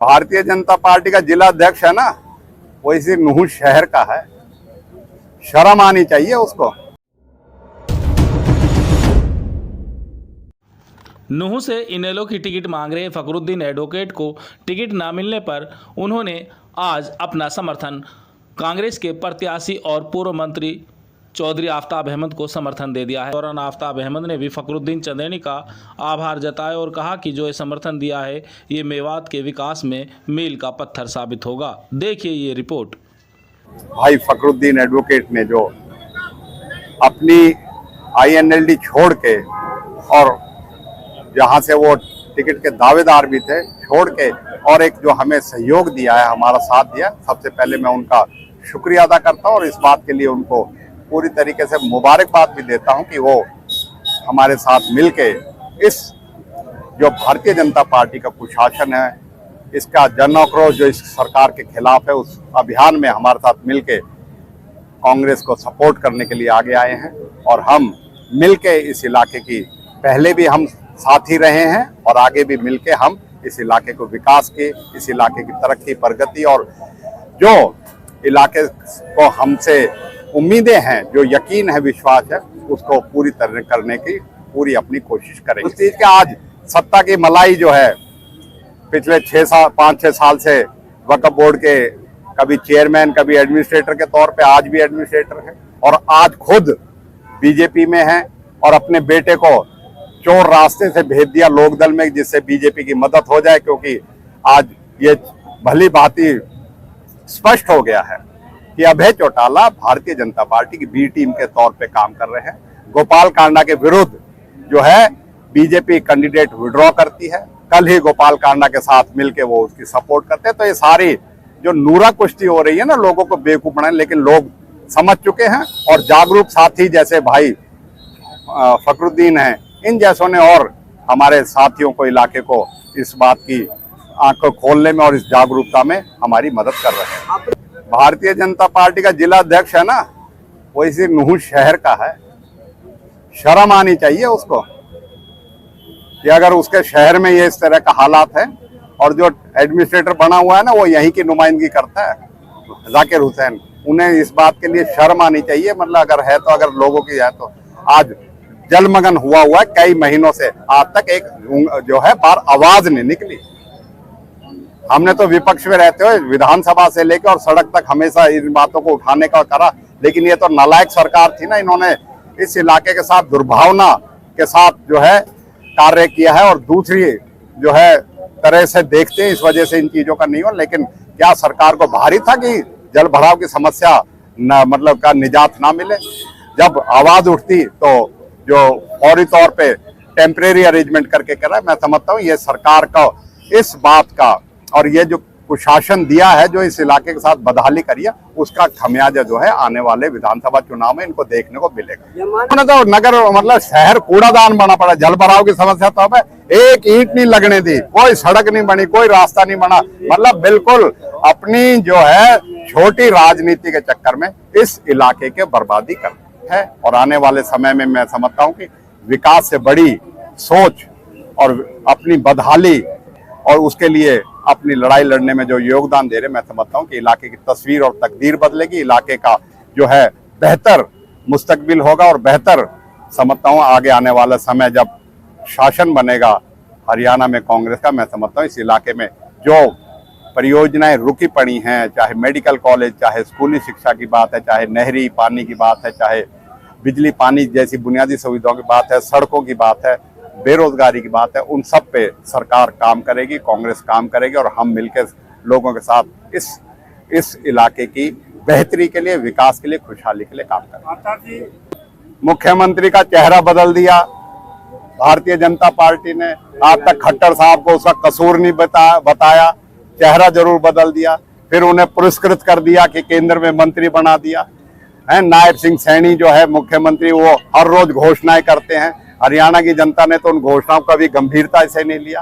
Bharatiya Janata party का जिला अध्यक्ष है ना, वो इसी नूह शहर का है। शर्म आनी चाहिए उसको। नूह से इनेलो की टिकट मांग रहे फखरुद्दीन एडवोकेट को टिकट न मिलने पर उन्होंने आज अपना समर्थन कांग्रेस के प्रत्याशी और पूर्व मंत्री चौधरी आफ्ताब अहमद को समर्थन दे दिया है। दौरान आफ्ताब अहमद ने भी फखरुद्दीन चंदेनी का आभार जताया और कहा कि जो ये समर्थन दिया है ये मेवात के विकास में मील का पत्थर साबित होगा। देखिए ये रिपोर्ट। भाई फखरुद्दीन एडवोकेट ने जो अपनी INLD छोड़ के और जहां से वो टिकट के दावेदार भी थे छोड़ के और एक जो हमें सहयोग दिया है, हमारा साथ दिया, सबसे पहले मैं उनका शुक्रिया अदा करता हूं और इस बात के लिए उनको पूरी तरीके से मुबारकबाद भी देता हूं कि वो हमारे साथ मिलके इस जो भारतीय जनता पार्टी का कुशासन है, इसका जन आक्रोश जो इस सरकार के खिलाफ है, उस अभियान में हमारे साथ मिलके कांग्रेस को सपोर्ट करने के लिए आगे आए हैं। और हम मिलके इस इलाके की पहले भी हम साथ ही रहे हैं और आगे भी मिलके हम इस इलाके को विकास के, इस इलाके की तरक्की प्रगति और जो इलाके को हमसे उम्मीदें हैं, जो यकीन है, विश्वास है, उसको पूरी तरह करने की पूरी अपनी कोशिश करेंगे। उस चीज के आज सत्ता की मलाई जो है पिछले 5-6 साल से वक्फ बोर्ड के कभी चेयरमैन कभी एडमिनिस्ट्रेटर के तौर पे आज भी एडमिनिस्ट्रेटर है और आज खुद बीजेपी में है और अपने बेटे को चोर रास्ते से भेज दिया लोकदल में, जिससे बीजेपी की मदद हो जाए, क्योंकि आज ये भली भांति स्पष्ट हो गया है कि अभय चौटाला भारतीय जनता पार्टी की बी टीम के तौर पे काम कर रहे हैं। गोपाल कांडा के विरुद्ध जो है बीजेपी कैंडिडेट विड्रॉ करती है, कल ही गोपाल कांडा के साथ मिलके वो उसकी सपोर्ट करते हैं। तो ये सारी जो नूरा कुश्ती हो रही है ना, लोगों को बेवकूफ बनाने, लेकिन लोग समझ चुके हैं और जागरूक साथी जैसे भाई फखरुद्दीन हैं, इन जैसों ने और हमारे साथियों को, इलाके को इस बात की आंखों खोलने में और इस जागरूकता में हमारी मदद कर रहे हैं। भारतीय जनता पार्टी का जिला अध्यक्ष है ना, वो इसी नूह शहर का है। शर्म आनी चाहिए उसको कि अगर उसके शहर में ये इस तरह का हालात है और जो एडमिनिस्ट्रेटर बना हुआ है ना, वो यहीं की नुमाइंदगी करता है, जाकिर हुसैन। उन्हें इस बात के लिए शर्म आनी चाहिए। मतलब अगर है तो, अगर लोगों की है तो आज जलमग्न हुआ है कई महीनों से, आज तक एक जो है बार आवाज नहीं निकली। हमने तो विपक्ष में रहते हुए विधानसभा से लेकर और सड़क तक हमेशा इन बातों को उठाने का करा, लेकिन ये तो नालायक सरकार थी ना। इन्होंने इस इलाके के साथ दुर्भावना के साथ जो है कार्य किया है और दूसरी जो है तरह से देखते हैं, इस वजह से इन चीजों का नहीं हो। लेकिन क्या सरकार को भारी था कि जल भराव की समस्या मतलब का निजात ना मिले? जब आवाज उठती तो जो फौरी तौर पे टेम्परेरी अरेंजमेंट करके करा। मैं समझता हूँ ये सरकार का इस बात का और ये जो कुशासन दिया है, जो इस इलाके के साथ बदहाली करी है, उसका खमियाजा जो है आने वाले विधानसभा चुनाव में इनको देखने को मिलेगा। तो नगर मतलब शहर कूड़ादान बना पड़ा। जल भराव की समस्या तो अब एक ईंट नहीं लगने दी, कोई सड़क नहीं बनी, कोई रास्ता नहीं बना। मतलब बिल्कुल अपनी जो है छोटी राजनीति के चक्कर में इस इलाके के बर्बादी कर है। और आने वाले समय में मैं समझता हूँ कि विकास से बड़ी सोच और अपनी बदहाली और उसके लिए अपनी लड़ाई लड़ने में जो योगदान दे रहे, मैं समझता हूँ कि इलाके की तस्वीर और तकदीर बदलेगी। इलाके का जो है बेहतर मुस्तकबिल होगा और बेहतर समझता हूँ आगे आने वाला समय जब शासन बनेगा हरियाणा में कांग्रेस का, मैं समझता हूँ इस इलाके में जो परियोजनाएं रुकी पड़ी हैं, चाहे मेडिकल कॉलेज, चाहे स्कूली शिक्षा की बात है, चाहे नहरी पानी की बात है, चाहे बिजली पानी जैसी बुनियादी सुविधाओं की बात है, सड़कों की बात है, बेरोजगारी की बात है, उन सब पे सरकार काम करेगी, कांग्रेस काम करेगी और हम मिलकर लोगों के साथ इस इलाके की बेहतरी के लिए, विकास के लिए, खुशहाली के लिए काम करेंगे। मुख्यमंत्री का चेहरा बदल दिया भारतीय जनता पार्टी ने। आज तक खट्टर साहब को उसका कसूर नहीं बताया, चेहरा जरूर बदल दिया। फिर उन्हें पुरस्कृत कर दिया कि केंद्र में मंत्री बना दिया है। नायब सिंह सैनी जो है मुख्यमंत्री, वो हर रोज घोषणाएं करते हैं। हरियाणा की जनता ने तो उन घोषणाओं का भी गंभीरता से नहीं लिया।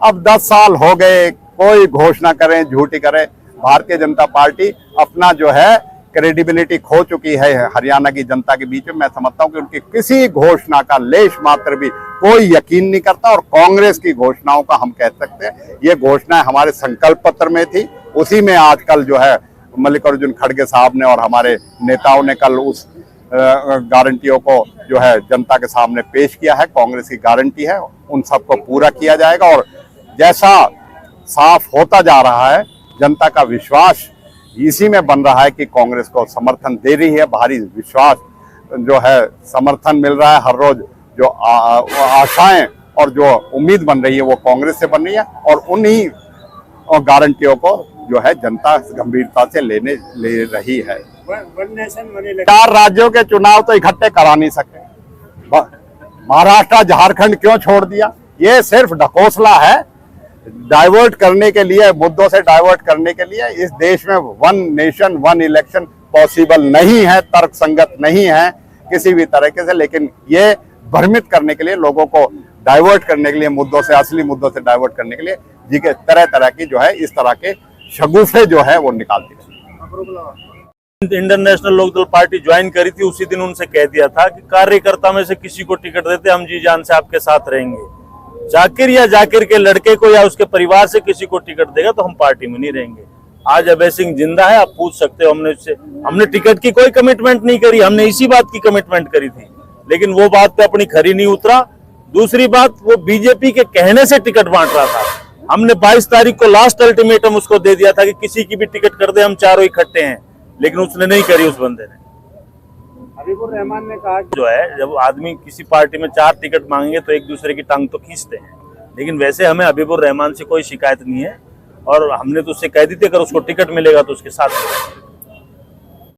अब 10 साल हो गए, कोई घोषणा करें झूठी करें, भारतीय जनता पार्टी अपना जो है क्रेडिबिलिटी खो चुकी है हरियाणा की जनता के बीच में। मैं समझता हूं कि उनकी किसी घोषणा का लेश मात्र भी कोई यकीन नहीं करता, और कांग्रेस की घोषणाओं का हम कह सकते हैं ये घोषणाएं हमारे संकल्प पत्र में थी, उसी में आजकल जो है मल्लिकार्जुन खड़गे साहब ने और हमारे नेताओं ने कल उस गारंटियों को जो है जनता के सामने पेश किया है। कांग्रेस की गारंटी है, उन सबको पूरा किया जाएगा। और जैसा साफ होता जा रहा है, जनता का विश्वास इसी में बन रहा है कि कांग्रेस को समर्थन दे रही है, भारी विश्वास जो है समर्थन मिल रहा है हर रोज। जो आशाएं और जो उम्मीद बन रही है वो कांग्रेस से बन रही है, और उन्हीं गारंटियों को जो है जनता गंभीरता से ले रही है। 4 राज्यों के चुनाव तो इकट्ठे करा नहीं सके, महाराष्ट्र झारखंड क्यों छोड़ दिया? ये सिर्फ ढकोसला है, डाइवर्ट करने के लिए, मुद्दों से डाइवर्ट करने के लिए। इस देश में 1 नेशन 1 इलेक्शन पॉसिबल नहीं है, तर्कसंगत नहीं है किसी भी तरीके से, लेकिन ये भ्रमित करने के लिए, लोगों को डाइवर्ट करने के लिए, मुद्दों से, असली मुद्दों से डाइवर्ट करने के लिए जी के तरह तरह की जो है इस तरह के शगुफे जो है वो निकालती है। Indian national Lokdal party join करी थी, उसी दिन उनसे कह दिया था कि कार्यकर्ता में से किसी को टिकट देते हम जी जान से आपके साथ रहेंगे। जाकिर या जाकिर के लड़के को या उसके परिवार से किसी को टिकट देगा तो हम पार्टी में नहीं रहेंगे। आज अभय सिंह जिंदा है, आप पूछ सकते हो हमने टिकट की कोई कमिटमेंट नहीं करी, हमने इसी बात की कमिटमेंट करी थी, लेकिन वो बात पे अपनी खरी नहीं उतरा। दूसरी बात, वो बीजेपी के कहने से टिकट बांट रहा था। हमने 22 तारीख को लास्ट अल्टीमेटम उसको दे दिया था कि किसी की भी टिकट कर दे, हम चारों इकट्ठे हैं, लेकिन उसने नहीं करी उस बंदे ने। हबीबुर रहमान ने कहा जो है, जब आदमी किसी पार्टी में 4 टिकट मांगेंगे तो एक दूसरे की टांग तो खींचते हैं, लेकिन वैसे हमें हबीबुर रहमान से कोई शिकायत नहीं है, और हमने तो उससे कह दी थी अगर उसको टिकट मिलेगा तो उसके साथ